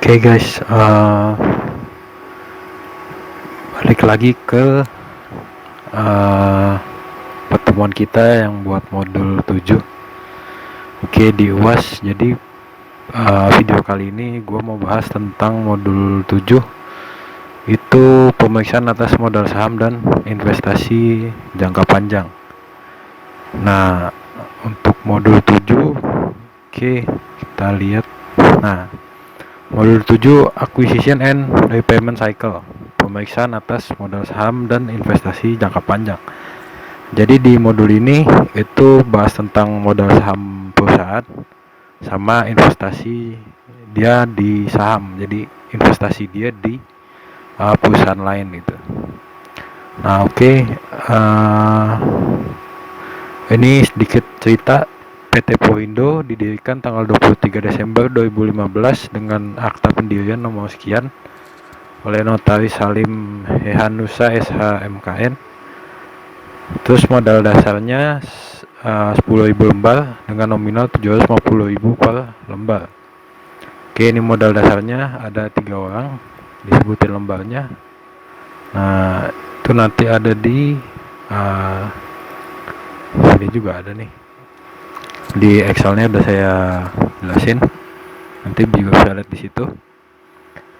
Oke guys, balik lagi ke uh, pertemuan kita yang buat modul 7. Oke, di UAS. Jadi video kali ini gue mau bahas tentang modul 7, itu pemeriksaan atas modal saham dan investasi jangka panjang. Nah, untuk modul 7, oke, kita lihat. Nah, modul 7, acquisition and repayment cycle, pemeriksaan atas modal saham dan investasi jangka panjang. Jadi di modul ini itu bahas tentang modal saham perusahaan sama investasi dia di saham. Jadi investasi dia di perusahaan lain gitu. Nah, oke. Ini sedikit cerita. PT Poindo didirikan tanggal 23 Desember 2015 dengan akta pendirian nomor sekian oleh Notaris Salim Hehanusa SH.MKN. Terus modal dasarnya 10.000 lembar dengan nominal 750.000 per lembar. Oke, ini modal dasarnya ada 3 orang, disebutin lembarnya. Nah, itu nanti ada di sini juga ada nih. Di Excelnya udah saya jelasin, nanti juga bisa lihat di situ.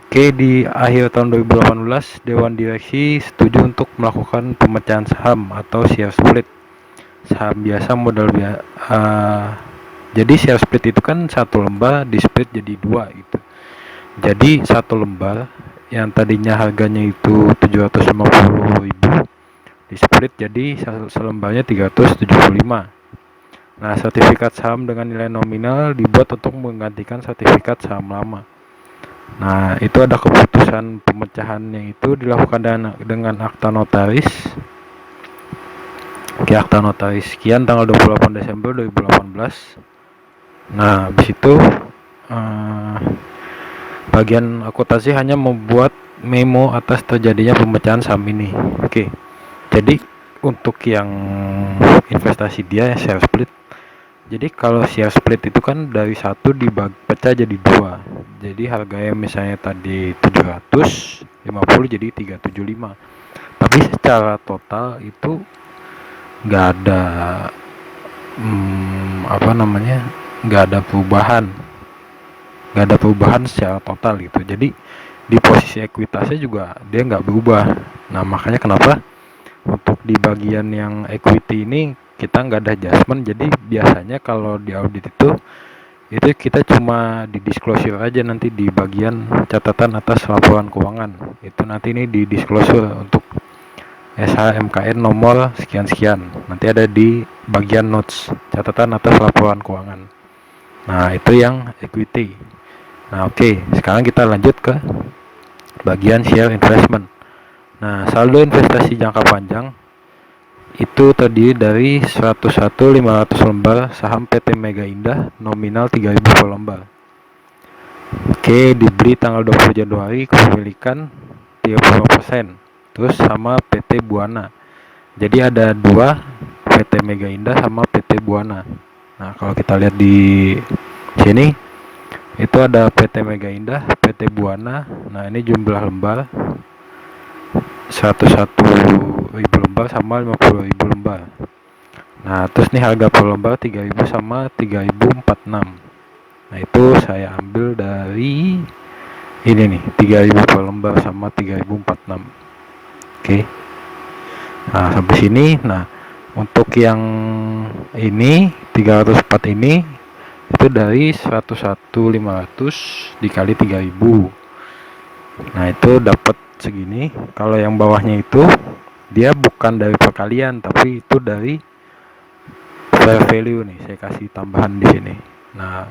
Oke, di akhir tahun 2018 Dewan Direksi setuju untuk melakukan pemecahan saham atau share split. Saham biasa modal jadi share split itu kan satu lembar di split jadi 2 gitu. Jadi satu lembar yang tadinya harganya itu 750.000 di split jadi selembarnya 375. Nah, sertifikat saham dengan nilai nominal dibuat untuk menggantikan sertifikat saham lama. Nah, itu ada keputusan pemecahannya itu dilakukan dengan akta notaris. Oke, akta notaris sekian tanggal 28 Desember 2018. Nah, habis itu bagian akuntansi hanya membuat memo atas terjadinya pemecahan saham ini. Oke. Jadi untuk yang investasi dia share split. Jadi kalau share split itu kan dari satu dipecah jadi 2. Jadi harganya misalnya tadi 750 jadi 375. Tapi secara total itu nggak ada nggak ada perubahan secara total gitu. Jadi di posisi ekuitasnya juga dia nggak berubah. Nah, makanya kenapa untuk di bagian yang equity ini kita nggak ada adjustment. Jadi biasanya kalau di audit itu kita cuma di disclosure aja nanti di bagian catatan atas laporan keuangan. Itu nanti ini di disclosure untuk SH.MKN nomor sekian-sekian. Nanti ada di bagian notes catatan atas laporan keuangan. Nah, itu yang equity. Nah, oke, sekarang kita lanjut ke bagian share investment. Nah, saldo investasi jangka panjang itu terdiri dari 101.500 lembar saham PT Mega Indah nominal 3.000 per lembar. Oke, dibeli tanggal 20 Januari, kepemilikan 35%. Terus sama PT Buana. Jadi ada 2, PT Mega Indah sama PT Buana. Nah, kalau kita lihat di sini itu ada PT Mega Indah, PT Buana. Nah, ini jumlah lembar 101.000 lembar sama 50.000 lembar. Nah, terus nih harga per lembar 3.000 sama 3.046. Nah, itu saya ambil dari ini nih, 3.000 per lembar sama 3.046. Oke. Nah, sampai sini. Nah, untuk yang ini 304 ini itu dari 101.500 dikali 3.000. Nah, itu dapat segini. Kalau yang bawahnya itu dia bukan dari perkalian tapi itu dari fair value nih, saya kasih tambahan di sini. Nah,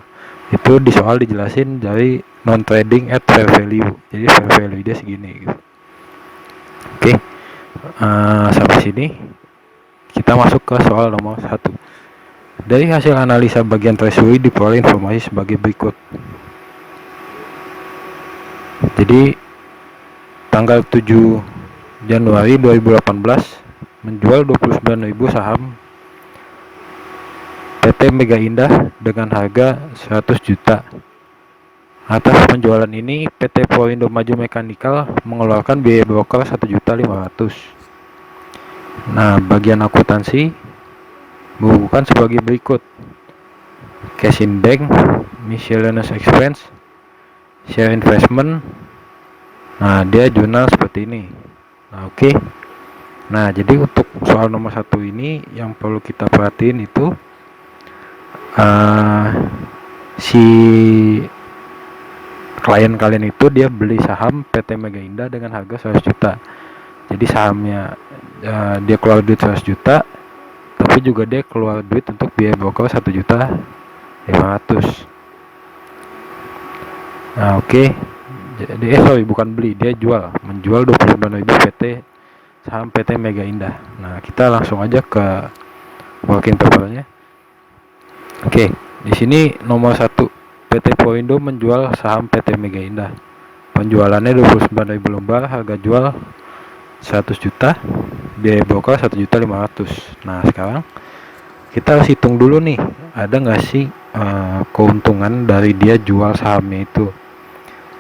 itu di soal dijelasin dari non trading at fair value. Jadi fair value dia segini gitu. Oke. Sampai sini kita masuk ke soal nomor 1. Dari hasil analisa bagian treasury diperoleh informasi sebagai berikut. Jadi tanggal 7 Januari 2018 menjual 29.000 saham PT Mega Indah dengan harga 100 juta. Atas penjualan ini, PT Polindo Maju Mechanical mengeluarkan biaya broker 1.500.000. Nah, bagian akuntansi bukan sebagai berikut: cash in bank, miscellaneous expense, share investment. Nah, dia jurnal seperti ini. Nah, oke. Nah, jadi untuk soal nomor 1 ini yang perlu kita perhatiin itu si klien kalian itu dia beli saham PT Mega Indah dengan harga 100 juta. Jadi sahamnya dia keluar duit 100 juta, tapi juga dia keluar duit untuk biaya broker 1.500.000. Nah, oke. Jadi sorry, bukan beli, dia menjual 29.000 PT saham PT Mega Indah. Nah, kita langsung aja ke working papernya. Oke, di sini nomor 1, PT Polindo menjual saham PT Mega Indah. Penjualannya 29.000 lembar, harga jual 100 juta, biaya broker 1.500.000. Nah, sekarang kita harus hitung dulu nih, ada nggak sih keuntungan dari dia jual sahamnya itu.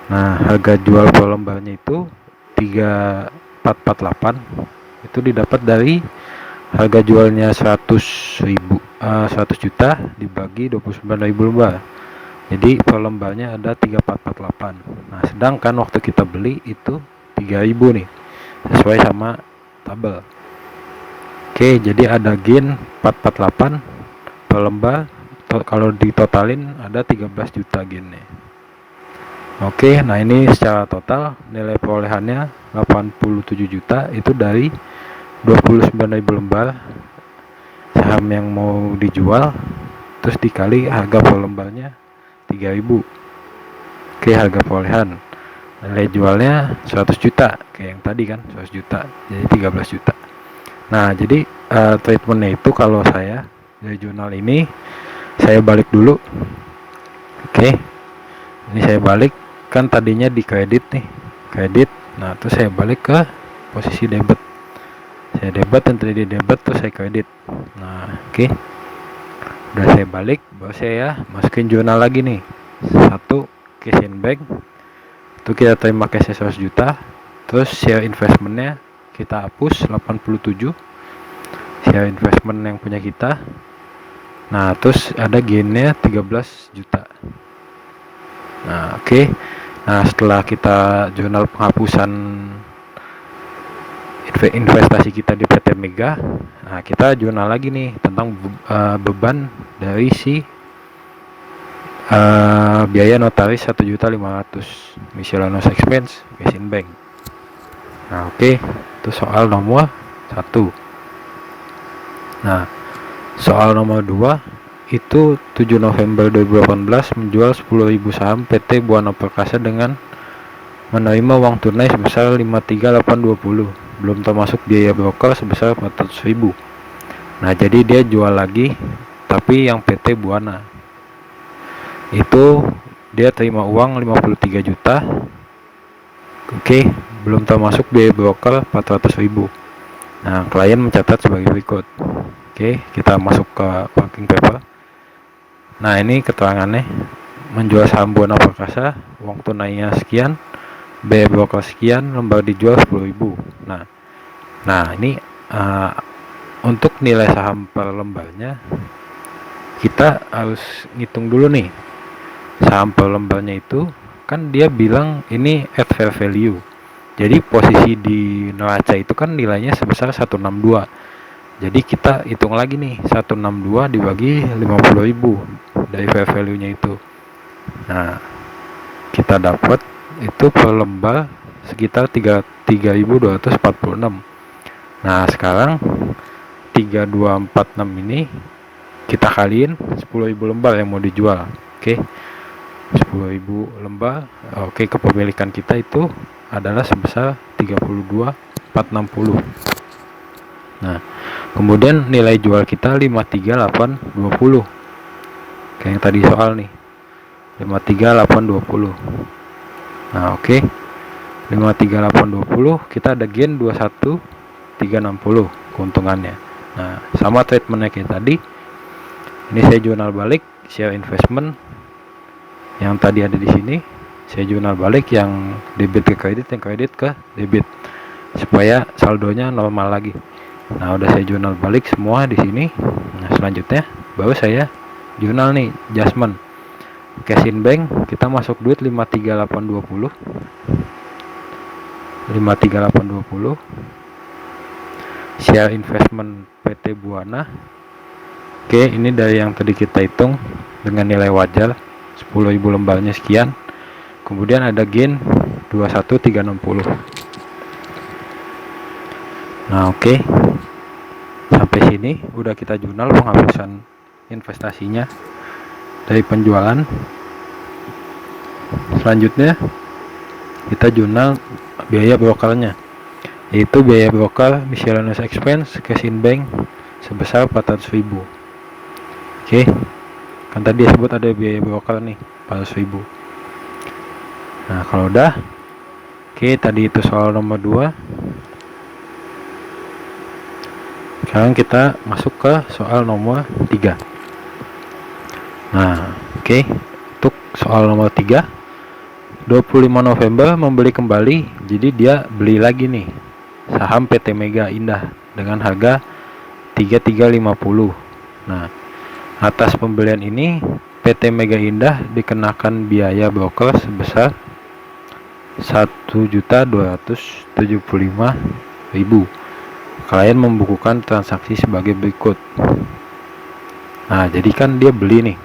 Nah, harga jual per lembarnya itu 3448, itu didapat dari harga jualnya 100 juta dibagi 29.000 lembar. Jadi per lembarnya ada 3448. Nah, sedangkan waktu kita beli itu 3.000 nih, sesuai sama tabel. Oke, jadi ada gain 448 per lembar. Kalau ditotalin ada 13 juta gainnya. Oke, nah ini secara total nilai perolehannya 87 juta, itu dari 29.000 lembar saham yang mau dijual, terus dikali harga per lembarnya 3.000. Oke, harga perolehan. Nilai jualnya 100 juta, kayak yang tadi kan, 100 juta, jadi 13 juta. Nah, jadi treatmentnya itu kalau saya dari jurnal ini, saya balik dulu. Oke, ini saya balik, kan tadinya di kredit nih, kredit. Nah, terus saya balik ke posisi debit. Saya debit, yang tadi debit, terus saya kredit. Nah, oke. Udah saya balik, baru saya masukin jurnal lagi nih. 1, cash in bank. Itu kita terima cash 100 juta. Terus share investmentnya kita hapus 87. Share investment yang punya kita. Nah, terus ada gainnya 13 juta. Nah, oke. Nah, setelah kita jurnal penghapusan investasi kita di PT Mega, nah kita jurnal lagi nih tentang beban dari si biaya notaris 1.500.000, miscellaneous expense, cash in bank. Nah, oke. Itu soal nomor 1. Nah, soal nomor 2 itu 7 November 2018 menjual 10.000 saham PT Buana Perkasa dengan menerima uang tunai sebesar 53.820, belum termasuk biaya broker sebesar 400.000. Nah, jadi dia jual lagi, tapi yang PT Buana itu dia terima uang 53 juta. Oke, belum termasuk biaya broker 400.000. Nah, klien mencatat sebagai berikut. Oke, kita masuk ke working paper. Nah, ini keterangannya: menjual saham Buana Perkasa, uang tunainya sekian, biaya broker sekian, lembar dijual 10.000. Nah ini untuk nilai saham per lembarnya kita harus ngitung dulu nih. Saham per lembarnya itu kan dia bilang ini at fair value. Jadi posisi di neraca itu kan nilainya sebesar 162. Jadi kita hitung lagi nih, 162 dibagi 50.000 dari fair value-nya itu. Nah, kita dapat itu per lembar sekitar 3.246. Nah, sekarang 3246 ini kita kaliin 10.000 lembar yang mau dijual. Oke. 10.000 lembar. Oke, kepemilikan kita itu adalah sebesar 32.460. Nah, kemudian nilai jual kita 53.820. Kayak yang tadi soal nih. 53.820. Nah, oke. 53.820, kita ada gain 21.360 keuntungannya. Nah, sama treatmentnya kayak tadi. Ini saya jurnal balik share investment yang tadi ada di sini. saya jurnal balik, yang debit ke kredit, yang kredit ke debit, supaya saldonya normal lagi. Nah, udah saya jurnal balik semua di sini. Nah, selanjutnya baru saya jurnal nih adjustment. Cash in bank kita masuk duit 53820. 53820. Share investment PT Buana. Oke, ini dari yang tadi kita hitung dengan nilai wajar 10.000 lembarnya sekian. Kemudian ada gain 21360. Nah, oke. Sampai sini udah kita jurnal penghapusan investasinya dari penjualan. Selanjutnya kita jurnal biaya brokernya, yaitu biaya broker miscellaneous expense cash in bank sebesar 400.000. Oke, kan tadi disebut ada biaya broker nih 400.000. Nah, kalau udah, oke, tadi itu soal nomor 2. Sekarang kita masuk ke soal nomor 3. Nah, oke, untuk soal nomor 3, 25 November membeli kembali, jadi dia beli lagi nih saham PT Mega Indah dengan harga 3350. Nah, atas pembelian ini PT Mega Indah dikenakan biaya broker sebesar 1.275.000. Klien membukukan transaksi sebagai berikut. Nah, jadi kan dia beli nih.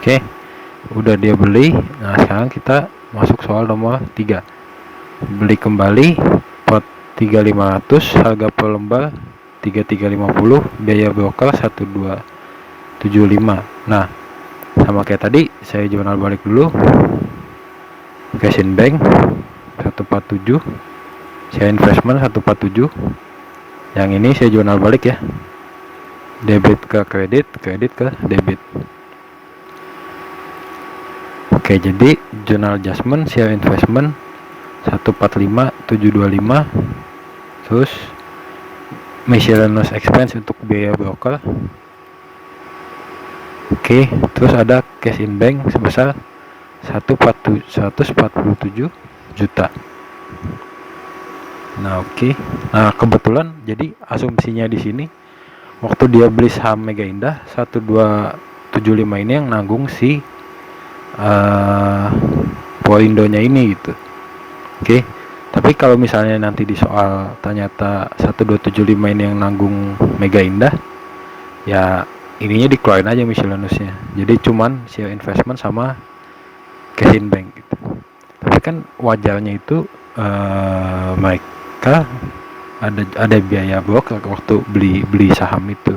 Oke, udah dia beli. Nah, sekarang kita masuk soal nomor 3. Beli kembali pot 3500, harga per lembar 3350, biaya broker 1275. Nah, sama kayak tadi, saya jurnal balik dulu. Cash in bank 147, share investment 147. Yang ini saya jurnal balik ya, debit ke kredit, kredit ke debit. Oke, jadi journal adjustment share investment 145725, terus miscellaneous expense untuk biaya broker. Oke, terus ada cash in bank sebesar 147 juta. Nah, oke. Nah, kebetulan jadi asumsinya di sini waktu dia beli saham Mega Indah 1275 ini yang nanggung si Poindonya ini gitu. Oke. Tapi kalau misalnya nanti di soal ternyata 1275 ini yang nanggung Mega Indah, ya ininya dikeluarin aja miscellaneousnya. Jadi cuman share investment sama cash in bank gitu. Tapi kan wajarnya itu mereka ada biaya broker waktu beli saham itu.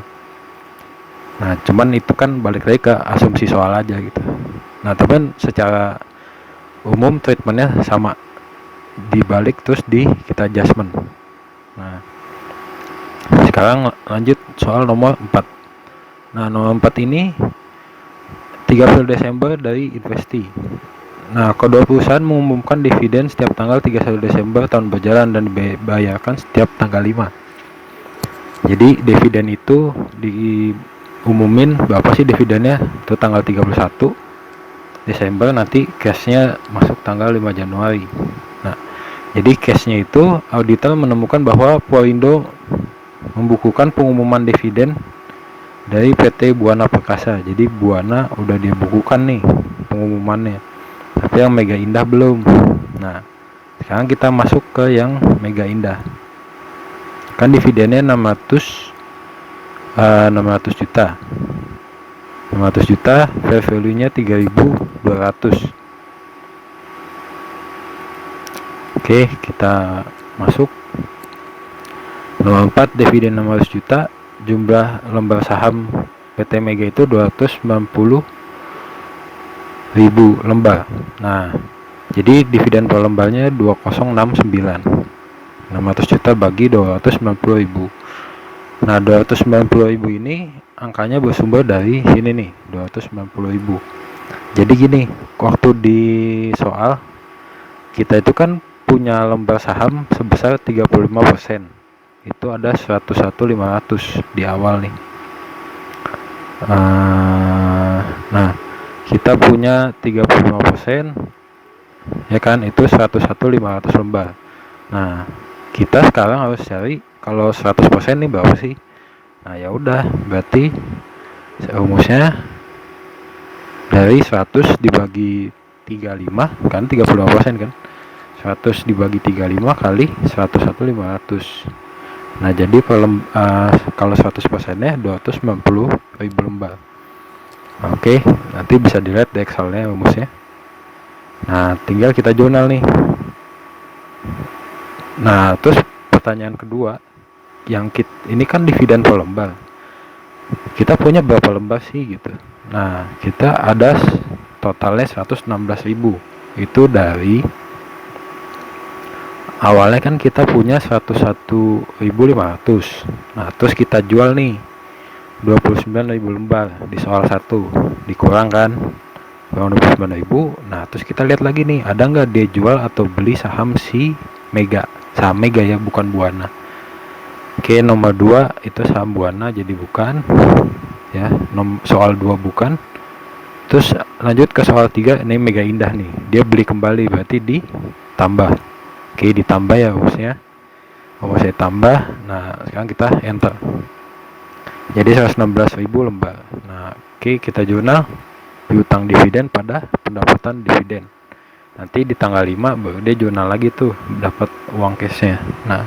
Nah, cuman itu kan balik lagi ke asumsi soal aja gitu. Nah, tapi kan secara umum treatmentnya sama, dibalik terus kita adjustment. Nah, sekarang lanjut soal nomor 4. Nah, nomor 4 ini 30 Desember dari Investi. Nah, kedua perusahaan mengumumkan dividen setiap tanggal 31 Desember tahun berjalan dan dibayarkan setiap tanggal 5. Jadi dividen itu diumumin berapa sih dividennya itu tanggal 31 Desember, nanti cashnya masuk tanggal 5 Januari. Nah, jadi cashnya itu auditor menemukan bahwa Polindo membukukan pengumuman dividen dari PT Buana Perkasa. Jadi Buana udah dia bukukan nih pengumumannya, tapi yang Mega Indah belum. Nah, sekarang kita masuk ke yang Mega Indah. Kan dividennya 600 juta. 600 juta, fair value-nya 3.200. Oke, kita masuk. Nomor 4, dividen 600 juta, jumlah lembar saham PT Mega itu 290.000 lembar. Nah, jadi dividen per lembarnya 2069. 600 juta bagi 290.000. Nah, 290.000 ini angkanya bersumber dari sini nih, 290.000. Jadi gini, waktu di soal kita itu kan punya lembar saham sebesar 35%. Itu ada 101.500 di awal nih. Nah, kita punya 35%, ya kan, itu 101.500 lembar. Nah, kita sekarang harus cari kalau 100% nih berapa sih. Nah, ya udah, berarti rumusnya dari 100 dibagi 35 kan 35% kan. 100 dibagi 35 kali 101.500. Nah, jadi kalau 100%-nya 290.000 lembar. Oke, nanti bisa dilihat di Excel-nya rumusnya. Nah, tinggal kita jurnal nih. Nah, terus pertanyaan kedua, ini kan dividen per lembar. Kita punya berapa lembar sih gitu. Nah, kita ada totalnya 116.000. Itu dari awalnya kan kita punya 101.500. Nah, terus kita jual nih 29.000 lembar di soal 1. Dikurang kan kurang 29.000. Nah, terus kita lihat lagi nih, ada nggak dia jual atau beli saham si Mega. Saham Mega ya, bukan Buana. Oke, nomor 2 itu saham Buana, jadi bukan. Ya, soal 2 bukan. Terus lanjut ke soal 3, ini Mega Indah nih. Dia beli kembali, berarti ditambah. Oke, ditambah ya rumusnya. Rumusnya tambah. Nah, sekarang kita enter. Jadi 116.000 lembar. Nah, oke, kita jurnal piutang dividen pada pendapatan dividen. Nanti di tanggal 5 baru dia jurnal lagi tuh dapat uang cashnya. Nah,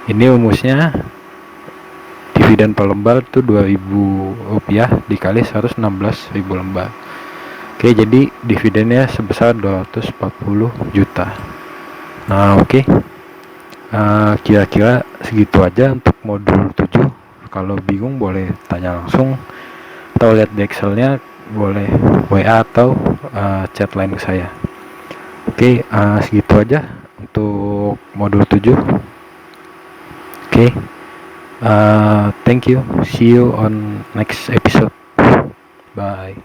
ini rumusnya dividen per lembar tuh Rp2.000 dikali 116.000 lembar. Oke, jadi dividennya sebesar 240 juta. Nah, oke. Kira-kira segitu aja untuk modul 7. Kalau bingung boleh tanya langsung atau lihat di Excel-nya, boleh WA atau chat line ke saya. Oke, segitu aja untuk modul 7. Oke, thank you. See you on next episode. Bye.